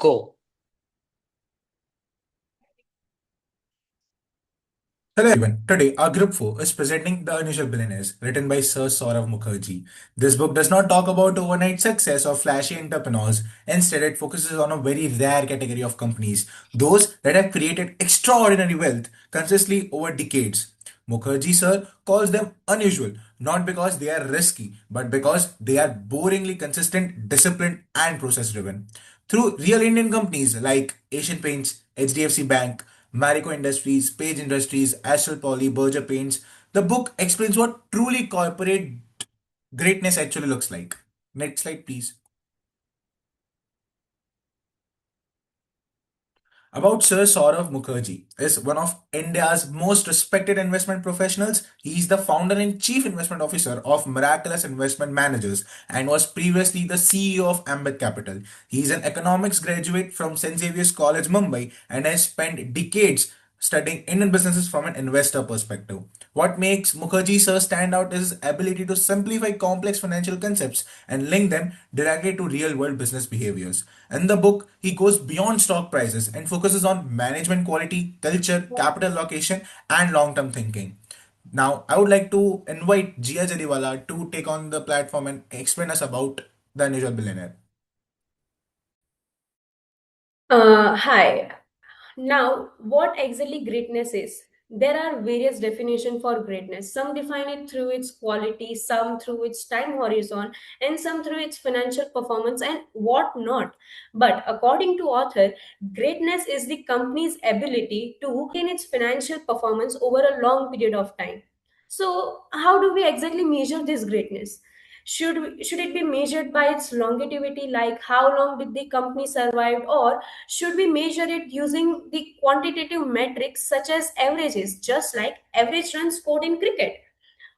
Go. Hello everyone. Today, our group 4 is presenting The Unusual Billionaires, written by Sir Saurav Mukherjee. This book does not talk about overnight success or flashy entrepreneurs. Instead, it focuses on a very rare category of companies, those that have created extraordinary wealth consistently over decades. Mukherjee sir calls them unusual, not because they are risky, but because they are boringly consistent, disciplined, and process driven. Through real Indian companies like Asian Paints, HDFC Bank, Marico Industries, Page Industries, Astral Poly, Berger Paints, the book explains what truly corporate greatness actually looks like. Next slide, please. About Sir Saurav Mukherjee is one of India's most respected investment professionals. He is the founder and chief investment officer of Miraculous Investment Managers and was previously the CEO of Ambit Capital. He is an economics graduate from St. Xavier's College, Mumbai, and has spent decades studying Indian businesses from an investor perspective. What makes Mukherjee sir stand out is his ability to simplify complex financial concepts and link them directly to real world business behaviors. In the book, he goes beyond stock prices and focuses on management quality, culture, capital allocation, and long term thinking. Now, I would like to invite Jia Jariwala to take on the platform and explain us about the unusual billionaire. Hi. Now, what exactly greatness is? There are various definitions for greatness. Some define it through its quality, some through its time horizon, and some through its financial performance and what not. But according to author, greatness is the company's ability to maintain its financial performance over a long period of time. So, how do we exactly measure this greatness? Should it be measured by its longevity, like how long did the company survive, or should we measure it using the quantitative metrics such as averages, just like average runs scored in cricket?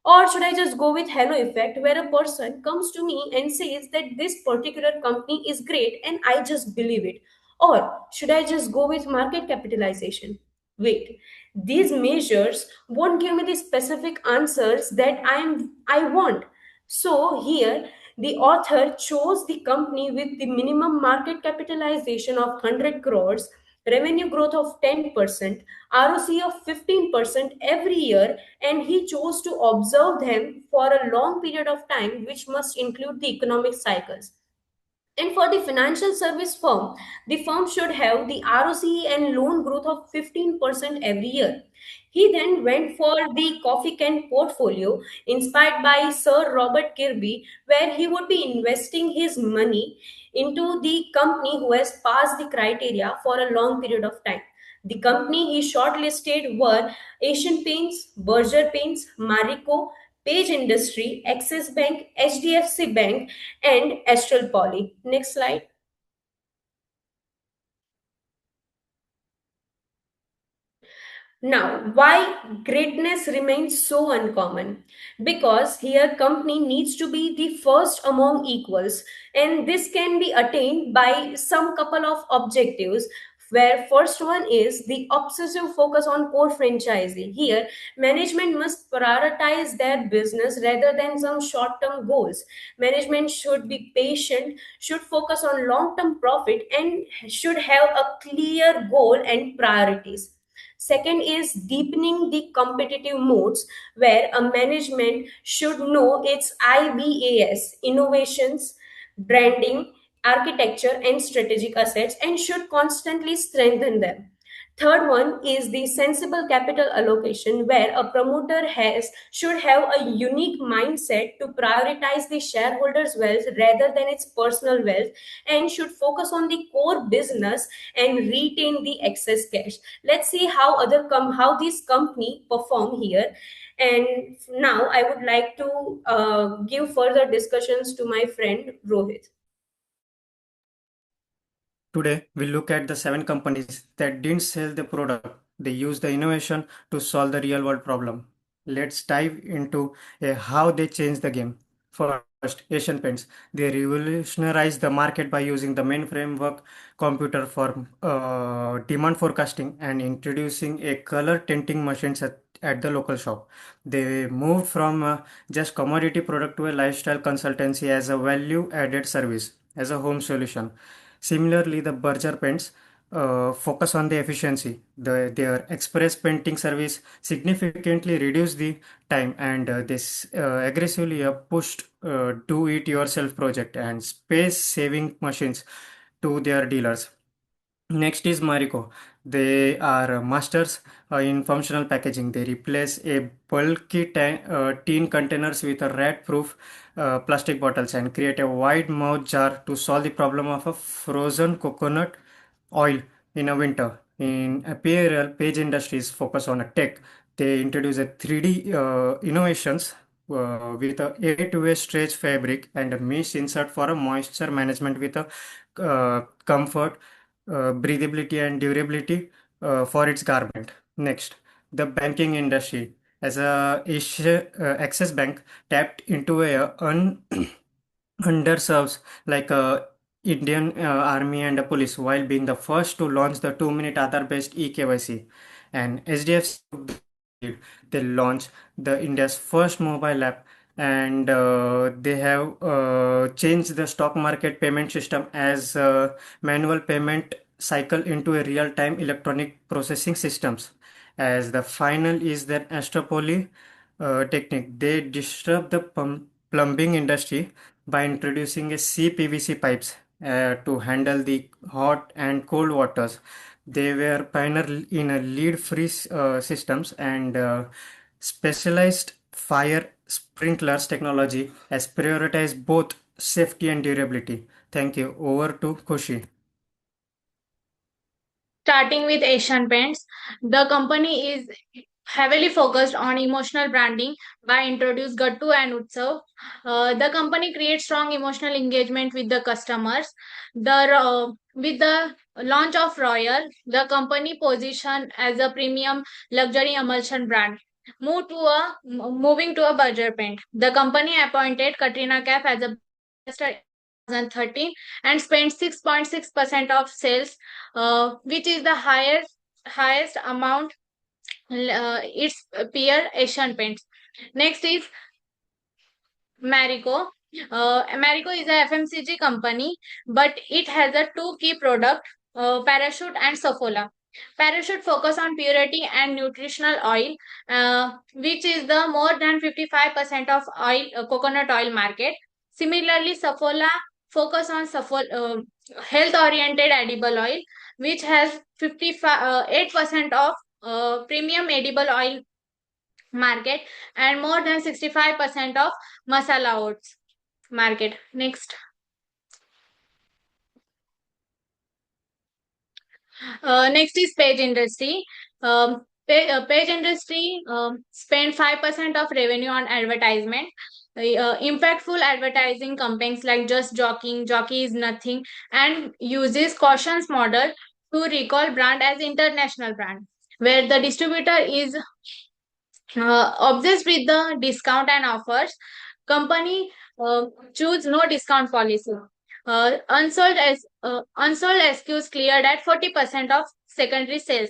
Or should I just go with halo effect, where a person comes to me and says that this particular company is great and I just believe it? Or should I just go with market capitalization? Wait, these measures won't give me the specific answers that I want. So here the author chose the company with the minimum market capitalization of 100 crores, revenue growth of 10%, ROC of 15% every year, and he chose to observe them for a long period of time, which must include the economic cycles. And for the financial service firm, the firm should have the ROCE and loan growth of 15% every year. He then went for the coffee can portfolio inspired by Sir Robert Kirby, where he would be investing his money into the company who has passed the criteria for a long period of time. The company he shortlisted were Asian Paints, Berger Paints, Marico, Page Industry, Axis Bank, HDFC Bank, and Astral Poly. Next slide. Now, why greatness remains so uncommon? Because here company needs to be the first among equals, and this can be attained by some couple of objectives. Where first one is the obsessive focus on core franchisee. Here, management must prioritize their business rather than some short-term goals. Management should be patient, should focus on long-term profit, and should have a clear goal and priorities. Second is deepening the competitive modes, where a management should know its IBAS, innovations, branding, architecture, and strategic assets, and should constantly strengthen them. Third one is the sensible capital allocation, where a promoter has should have a unique mindset to prioritize the shareholders' wealth rather than its personal wealth, and should focus on the core business and retain the excess cash. Let's see how this company perform here. And now I would like to give further discussions to my friend Rohit. Today, we look at the 7 companies that didn't sell the product, they used the innovation to solve the real world problem. Let's dive into how they changed the game. First, Asian Paints. They revolutionized the market by using the main framework computer for demand forecasting and introducing a color tinting machines at the local shop. They moved from just commodity product to a lifestyle consultancy as a value added service, as a home solution. Similarly, the Berger paints focus on the efficiency. Their express painting service significantly reduced the time, and this aggressively pushed do-it-yourself project and space-saving machines to their dealers. Next is Marico. They are masters in functional packaging. They replace a bulky tin containers with a rat-proof plastic bottles and create a wide mouth jar to solve the problem of a frozen coconut oil in a winter. In apparel, Page Industries focus on a tech. They introduce a 3D innovations with a 8-way stretch fabric and a mesh insert for a moisture management with a comfort, breathability and durability for its garment. Next, the banking industry. As a Axis Bank tapped into a underserved like Indian Army and police while being the first to launch the 2-minute Aadhaar-based eKYC. And SDFC took the lead. They launched the India's first mobile app, and they have changed the stock market payment system as manual payment cycle into a real-time electronic processing systems. As the final is that Astropoly technique. They disrupt the plumbing industry by introducing a CPVC pipes to handle the hot and cold waters. They were pioneer in a lead-free systems and specialized fire sprinklers technology has prioritized both safety and durability. Thank you. Over to Kushi. Starting with Asian Paints, the company is heavily focused on emotional branding by introduce Gattu and Utsav. The company creates strong emotional engagement with the customers. With the launch of Royal, the company position as a premium luxury emulsion brand. Moving to a Berger Paint. The company appointed Katrina Kaif as a investor in 2013 and spent 6.6% of sales, which is the highest amount its peer Asian Paints. Next is Marico. Marico is a FMCG company, but it has a two key product, Parachute and Saffola. Parachute focus on purity and nutritional oil, which is the more than 55% of oil coconut oil market. Similarly, Saffola focus on health-oriented edible oil, which has 58% of premium edible oil market and more than 65% of masala oats market. Next. Next is Page Industry. Page Industry spend 5% of revenue on advertisement. Impactful advertising campaigns like Just Jockeying, Jockey is Nothing, and uses cautions model to recall brand as international brand, where the distributor is obsessed with the discount and offers. Company choose no discount policy. Unsold SKUs cleared at 40% of secondary sales.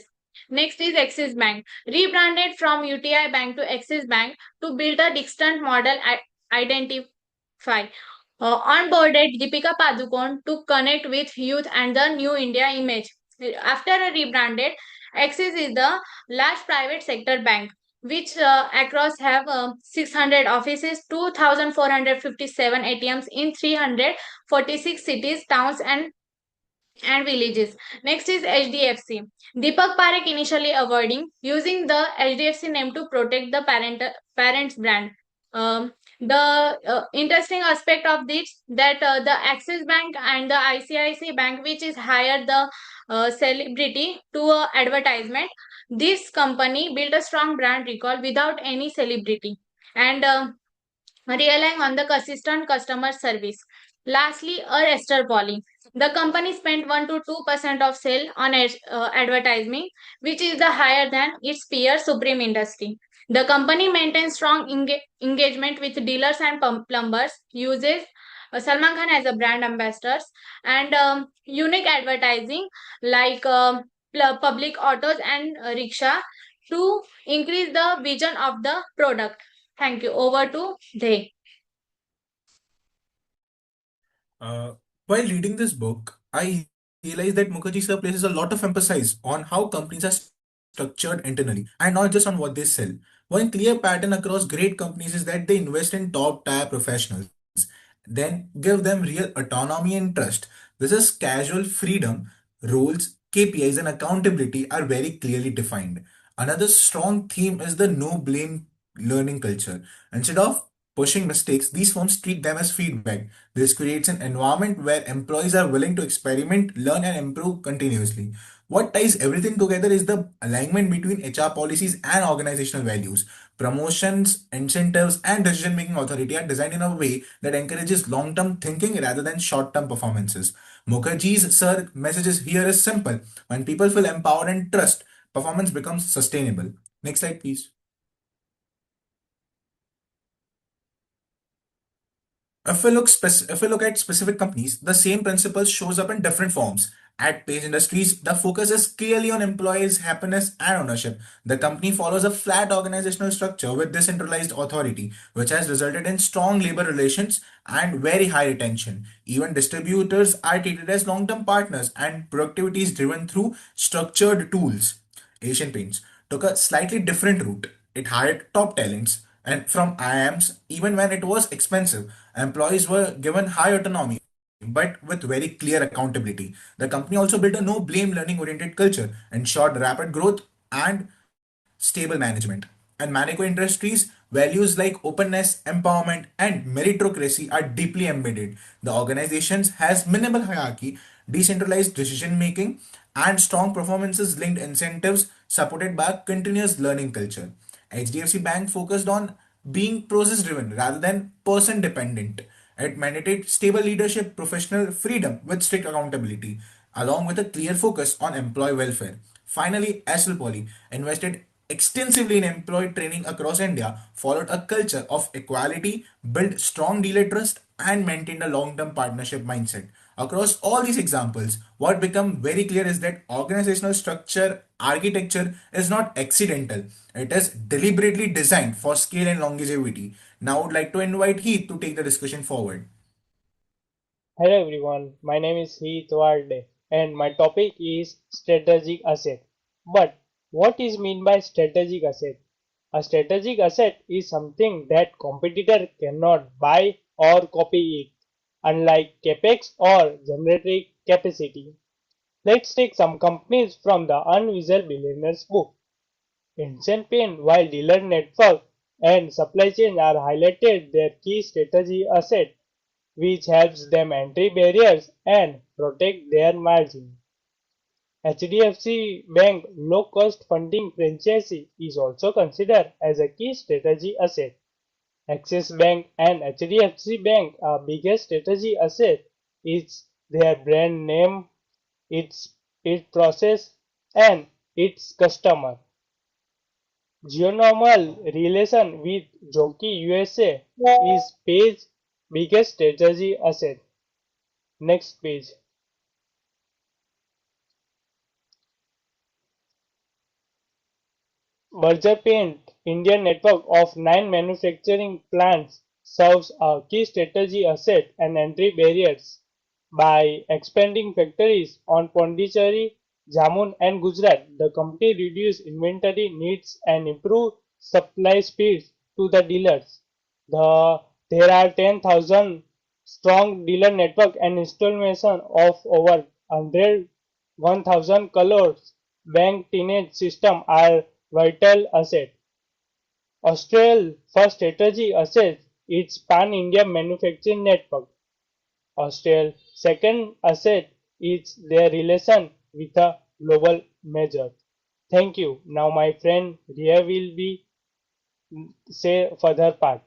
Next is Axis Bank, rebranded from UTI Bank to Axis Bank to build a distant model identify. Onboarded Deepika Padukone to connect with youth and the new India image. After a rebranded, Axis is the large private sector bank which across have 600 offices, 2,457 ATMs in 346 cities, towns, and villages. Next is HDFC. Deepak Parekh initially avoiding using the HDFC name to protect the parent's brand. The interesting aspect of this that the Axis Bank and the ICICI Bank, which is hired the celebrity to advertisement, this company built a strong brand recall without any celebrity and relying on the consistent customer service. Lastly, Esther Polly. The company spent 1 to 2% of sale on advertising, which is the higher than its peer Supreme Industry. The company maintains strong engagement with dealers and plumbers, uses Salman Khan as a brand ambassador, and unique advertising like public autos and rickshaw to increase the vision of the product. Thank you. Over to they. Uh, while reading this book, I realized that Mukherjee sir places a lot of emphasis on how companies are structured internally and not just on what they sell. One clear pattern across great companies is that they invest in top tier professionals, then give them real autonomy and trust. This is casual freedom, rules, KPIs, and accountability are very clearly defined. Another strong theme is the no blame learning culture. Instead of pushing mistakes, these firms treat them as feedback. This creates an environment where employees are willing to experiment, learn, and improve continuously. What ties everything together is the alignment between HR policies and organizational values. Promotions, incentives, and decision making authority are designed in a way that encourages long term thinking rather than short term performances. Mukherjee's sir messages here is simple. When people feel empowered and trust, performance becomes sustainable. Next slide, please. If we look at specific companies, the same principle shows up in different forms. At Page Industries, the focus is clearly on employees' happiness and ownership. The company follows a flat organizational structure with decentralized authority, which has resulted in strong labor relations and very high retention. Even distributors are treated as long-term partners, and productivity is driven through structured tools. Asian Paints took a slightly different route. It hired top talents and from IIMs, even when it was expensive. Employees were given high autonomy, but with very clear accountability. The company also built a no blame learning oriented culture, ensured rapid growth and stable management. And Marico Industries, values like openness, empowerment, and meritocracy are deeply embedded. The organization has minimal hierarchy, decentralized decision making, and strong performances linked incentives supported by a continuous learning culture. HDFC Bank focused on being process driven rather than person dependent. It mandated stable leadership, professional freedom with strict accountability, along with a clear focus on employee welfare. Finally, Astral Poly invested extensively in employee training across India, followed a culture of equality, built strong dealer trust, and maintained a long-term partnership mindset. Across all these examples, what become very clear is that organizational structure architecture is not accidental. It is deliberately designed for scale and longevity. Now I would like to invite Heath to take the discussion forward. Hello everyone, my name is Heath Warde and my topic is strategic asset. But what is mean by strategic asset? A strategic asset is something that competitor cannot buy or copy it, unlike capex or generic capacity. Let's take some companies from the Unvisual Billionaires book. Ancient Pain, while dealer network and supply chain are highlighted their key strategy asset which helps them entry barriers and protect their margin. HDFC Bank low-cost funding franchise is also considered as a key strategy asset. Axis Bank and HDFC Bank are biggest strategy asset is their brand name, its process, and its customer. Geonormal relation with Jockey USA is Page's biggest strategy asset. Next page. Berger Paint, Indian network of 9 manufacturing plants, serves a key strategy asset and entry barriers. By expanding factories on Pondicherry, Jammun and Gujarat, the company reduced inventory needs and improved supply speeds to the dealers. There are 10,000 strong dealer network and installation of over 1,000 colors. Bank teenage system are vital asset. Australia's first strategy asset is pan-India manufacturing network. Australia's second asset is their relation with a global major. Thank you. Now my friend Ria will be say further part.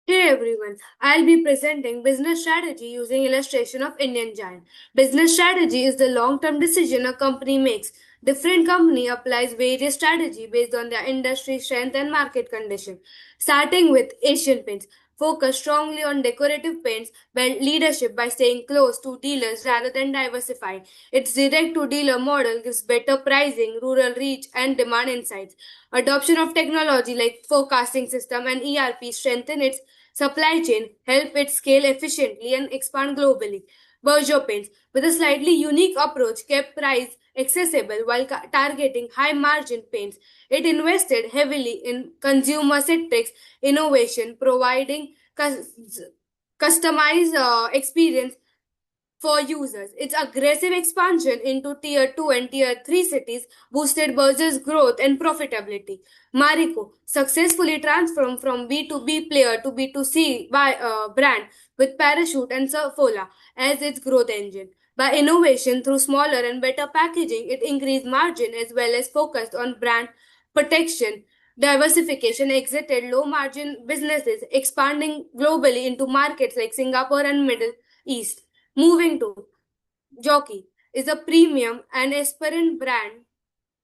Hey everyone, I'll be presenting business strategy using illustration of Indian giant. Business strategy is the long-term decision a company makes. Different company applies various strategy based on their industry strength and market condition. Starting with Asian Paints, focus strongly on decorative paints, build leadership by staying close to dealers rather than diversifying. Its direct to dealer model gives better pricing, rural reach, and demand insights. Adoption of technology like forecasting system and ERP strengthen its supply chain, help it scale efficiently and expand globally. Berger Paints, with a slightly unique approach, kept price accessible while targeting high margin paints. It invested heavily in consumer centric innovation, providing customized experience for users. Its aggressive expansion into Tier 2 and Tier 3 cities boosted Berger's growth and profitability. Marico successfully transformed from B2B player to B2C brand with Parachute and Surfola as its growth engine. By innovation through smaller and better packaging, it increased margin as well as focused on brand protection. Diversification exited low margin businesses, expanding globally into markets like Singapore and Middle East. Moving to Jockey is a premium and aspirant brand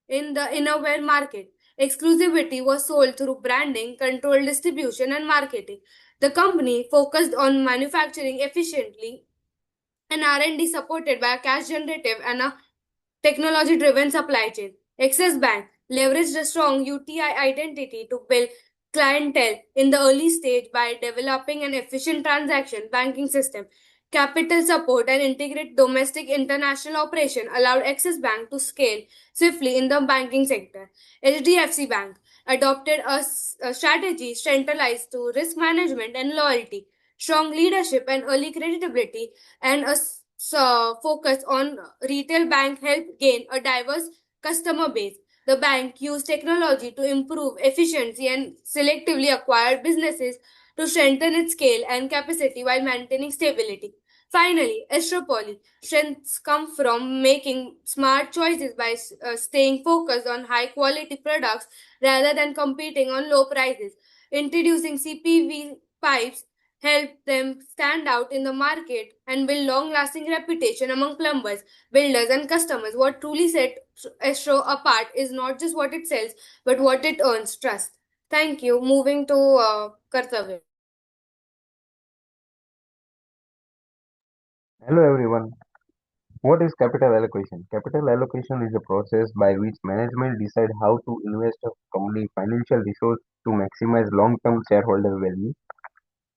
in the innerwear market. Exclusivity was sold through branding, controlled distribution, and marketing. The company focused on manufacturing efficiently and R&D supported by a cash generative and a technology driven supply chain. Axis Bank leveraged a strong UTI identity to build clientele in the early stage by developing an efficient transaction banking system. Capital support and integrate domestic international operation allowed Axis Bank to scale swiftly in the banking sector. HDFC Bank adopted a strategy centralized to risk management and loyalty, strong leadership and early creditability, and a focus on retail bank helped gain a diverse customer base. The bank used technology to improve efficiency and selectively acquired businesses to strengthen its scale and capacity while maintaining stability. Finally, Astropoly strengths come from making smart choices by staying focused on high quality products rather than competing on low prices. Introducing CPV pipes help them stand out in the market and build long lasting reputation among plumbers, builders, and customers. What truly sets Astro apart is not just what it sells, but what it earns trust. Thank you. Moving to Kartavya. Hello everyone. What is capital allocation? Capital allocation is a process by which management decide how to invest a company financial resource to maximize long-term shareholder value.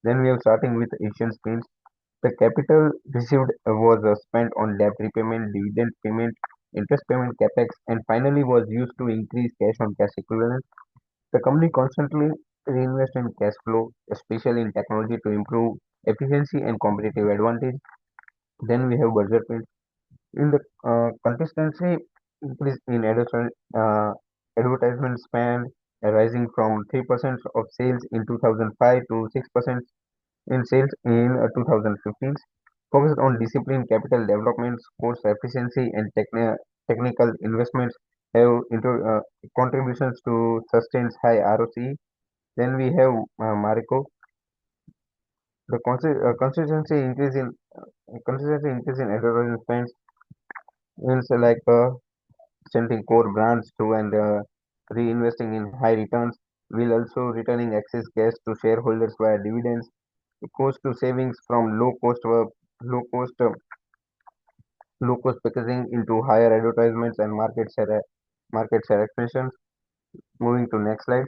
Then we are starting with Asian Paints. The capital received was spent on debt repayment, dividend payment, interest payment, capex, and finally was used to increase cash on cash equivalent. The company constantly reinvest in cash flow, especially in technology to improve efficiency and competitive advantage. Then we have budget print. In the consistency increase in advertisement spend, rising from 3% of sales in 2005 to 6% in sales in 2015, focused on disciplined capital development, cost efficiency, and technical investments have contributions to sustains high ROCE. Then we have Marico. The consistency increase in advertising spends means like strengthening core brands too and reinvesting in high returns, while also returning excess cash to shareholders via dividends. The cost to savings from low cost low cost packaging into higher advertisements and market share expansions. Moving to next slide.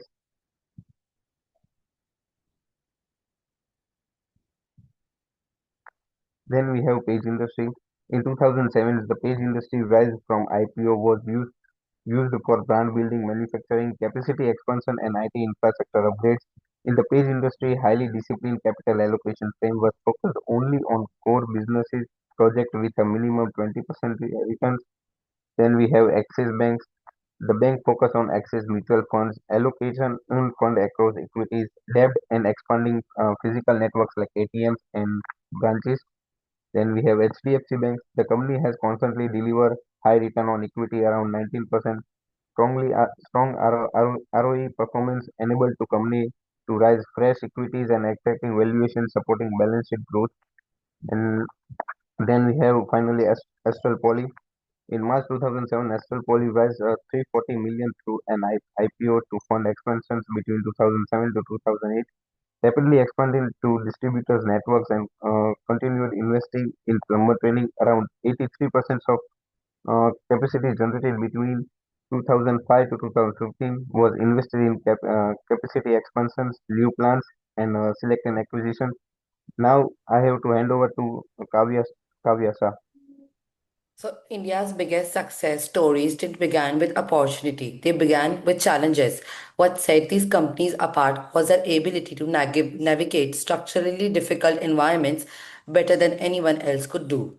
Then we have page industry. In 2007, the page industry rise from IPO was used for brand building, manufacturing, capacity expansion, and IT infrastructure upgrades. In the page industry, highly disciplined capital allocation framework focused only on core businesses project with a minimum 20% returns. Then we have Axis Banks. The bank focus on Axis mutual funds, allocation on fund across equities, debt, and expanding physical networks like ATMs and branches. Then we have HDFC Bank. The company has constantly delivered high return on equity around 19%. Strong ROE performance enabled to company to raise fresh equities and attracting valuation supporting balance sheet growth. And then we have finally Astral Poly. In March 2007, Astral Poly raised 340 million through an IPO to fund expansions between 2007 to 2008, rapidly expanding to distributors networks and continued investing in plumber training. Around 83% of capacity generated between 2005 to 2015 was invested in capacity expansions, new plants, and select and acquisition. Now I have to hand over to Kavya Kavyasa. So, India's biggest success stories didn't begin with opportunity, they began with challenges. What set these companies apart was their ability to navigate structurally difficult environments better than anyone else could do.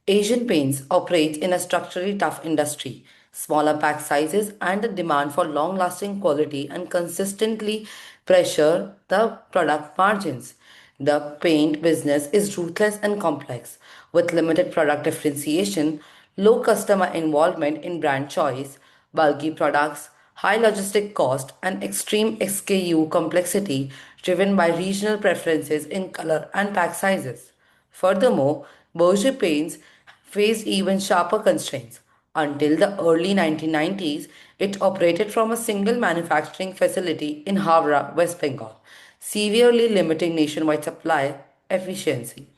Asian Paints operates in a structurally tough industry. Smaller pack sizes and the demand for long lasting quality and consistently pressure the product margins. The paint business is ruthless and complex, with limited product differentiation, low customer involvement in brand choice, bulky products, high logistic cost, and extreme SKU complexity driven by regional preferences in color and pack sizes. Furthermore, Berger paints faced even sharper constraints. Until the early 1990s, it operated from a single manufacturing facility in Howrah, West Bengal, severely limiting nationwide supply efficiency.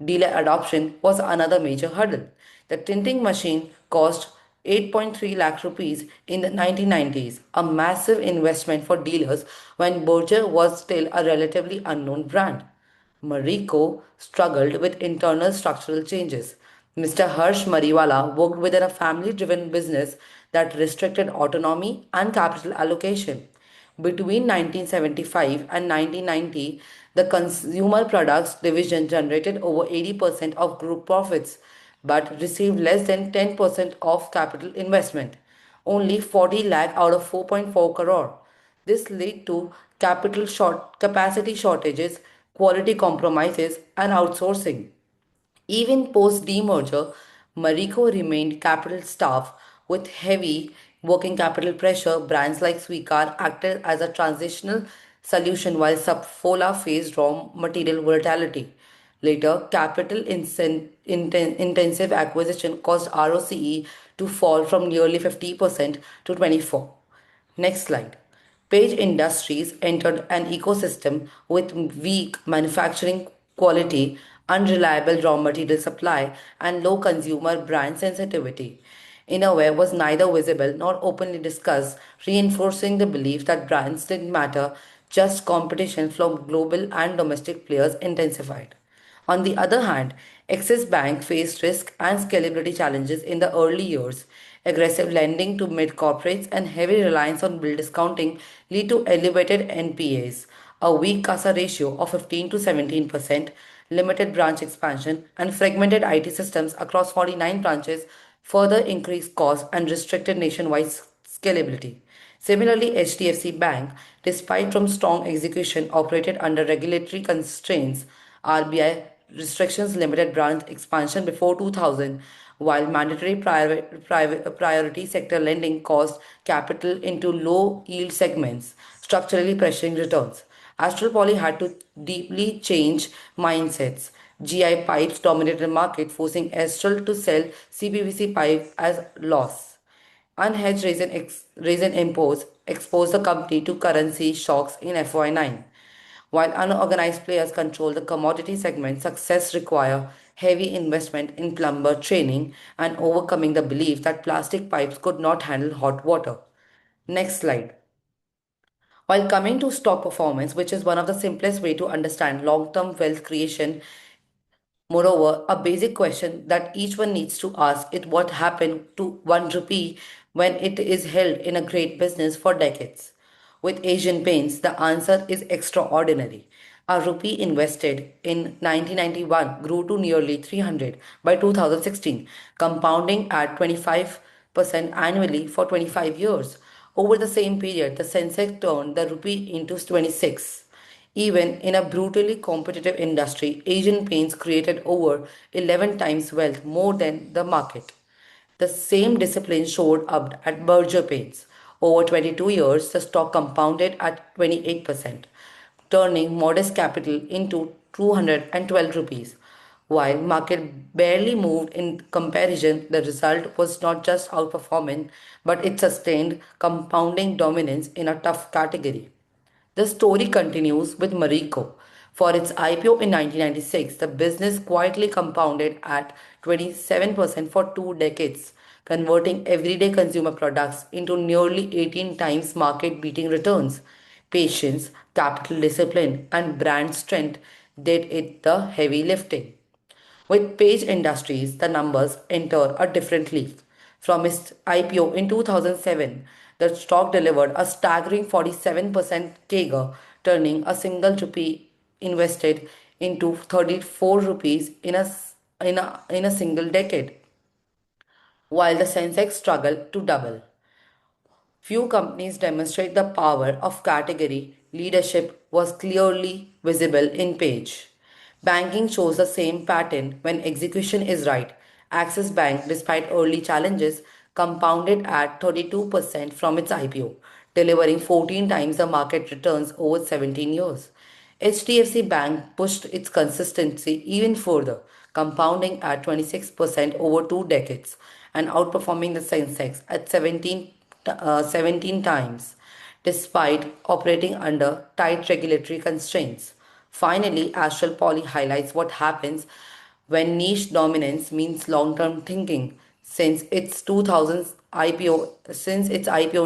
Dealer adoption was another major hurdle. The tinting machine cost 8.3 lakh rupees in the 1990s, a massive investment for dealers when Berger was still a relatively unknown brand. Marico struggled with internal structural changes. Mr. Harsh Mariwala worked within a family driven business that restricted autonomy and capital allocation. Between 1975 and 1990, the Consumer Products Division generated over 80% of group profits but received less than 10% of capital investment, only 40 lakh out of 4.4 crore. This led to capacity shortages, quality compromises, and outsourcing. Even post demerger, Marico remained capital starved with heavy working capital pressure. Brands like Swikar acted as a transitional solution while Subfola faced raw material volatility. Later, intensive acquisition caused ROCE to fall from nearly 50% to 24. Next slide. Page Industries entered an ecosystem with weak manufacturing quality, unreliable raw material supply, and low consumer brand sensitivity. Innerwear was neither visible nor openly discussed, reinforcing the belief that brands didn't matter, just competition from global and domestic players intensified. On the other hand, Axis Bank faced risk and scalability challenges in the early years. Aggressive lending to mid corporates and heavy reliance on bill discounting lead to elevated NPAs, a weak CASA ratio of 15 to 17%, limited branch expansion, and fragmented IT systems across 49 branches further increased costs and restricted nationwide scalability. Similarly, HDFC Bank, despite from strong execution, operated under regulatory constraints. RBI restrictions limited branch expansion before 2000, while mandatory priority sector lending caused capital into low yield segments, structurally pressuring returns. Astral Poly had to deeply change mindsets. GI pipes dominated the market, forcing Astral to sell CPVC pipe as loss. Unhedged resin imports exposed the company to currency shocks in FY9. While unorganized players control the commodity segment, success require heavy investment in plumber training and overcoming the belief that plastic pipes could not handle hot water. Next slide. While coming to stock performance, which is one of the simplest way to understand long-term wealth creation, moreover, a basic question that each one needs to ask is what happened to 1 rupee when it is held in a great business for decades. With Asian Paints, the answer is extraordinary. A rupee invested in 1991 grew to nearly 300 by 2016, compounding at 25% annually for 25 years. Over the same period, the Sensex turned the rupee into 26. Even in a brutally competitive industry, Asian Paints created over 11 times wealth more than the market. The same discipline showed up at Berger Paints. Over 22 years, the stock compounded at 28%, turning modest capital into 212 rupees. While market barely moved in comparison, the result was not just outperforming, but it sustained compounding dominance in a tough category. The story continues with Marico. For its IPO in 1996, the business quietly compounded at 27% for 2 decades, converting everyday consumer products into nearly 18 times market beating returns. Patience, capital discipline, and brand strength did it the heavy lifting. With Page Industries, the numbers enter a different league. From its IPO in 2007, the stock delivered a staggering 47% CAGR, turning a single rupee invested into 34 rupees in a single decade, while the Sensex struggled to double. Few companies demonstrate the power of category leadership was clearly visible in Page. Banking shows the same pattern when execution is right. Axis Bank, despite early challenges, compounded at 32% from its IPO, delivering 14 times the market returns over 17 years. HDFC Bank pushed its consistency even further, compounding at 26% over 2 decades and outperforming the Sensex at 17 times, despite operating under tight regulatory constraints. Finally, Astral Poly highlights what happens when niche dominance means long-term thinking. Since its IPO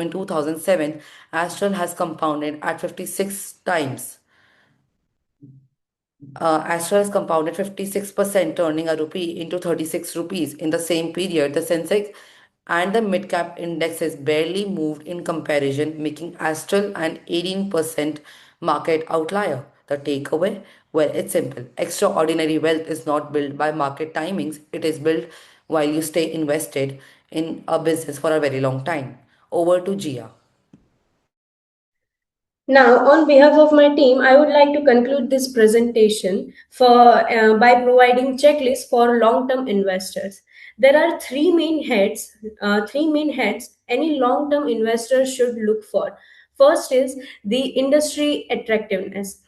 in 2007, Astral has compounded at 56 times. Astra has compounded 56%, turning a rupee into 36 rupees. In the same period, the Sensex and the mid-cap indexes barely moved in comparison, making Astral an 18% market outlier. The takeaway? Well, it's simple. Extraordinary wealth is not built by market timings, it is built while you stay invested in a business for a very long time. Over to Gia. Now, on behalf of my team, I would like to conclude this presentation by providing checklists for long-term investors. There are three main heads any long-term investor should look for. First is the industry attractiveness.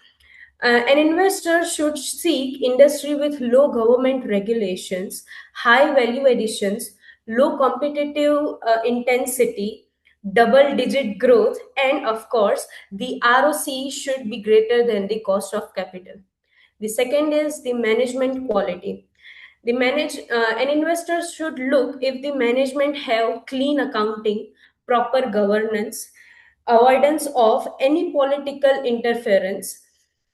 An investor should seek industry with low government regulations, high value additions, low competitive intensity, double digit growth, and of course, the ROC should be greater than the cost of capital. The second is the management quality. An investor should look if the management have clean accounting, proper governance, avoidance of any political interference,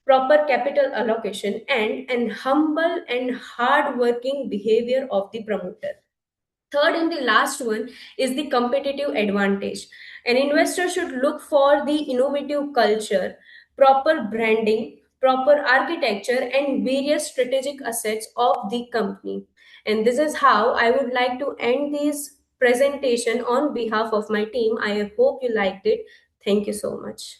proper capital allocation, and humble and hard working behavior of the promoter. Third and the last one is the competitive advantage. An investor should look for the innovative culture, proper branding, proper architecture, and various strategic assets of the company. And this is how I would like to end this presentation on behalf of my team. I hope you liked it. Thank you so much.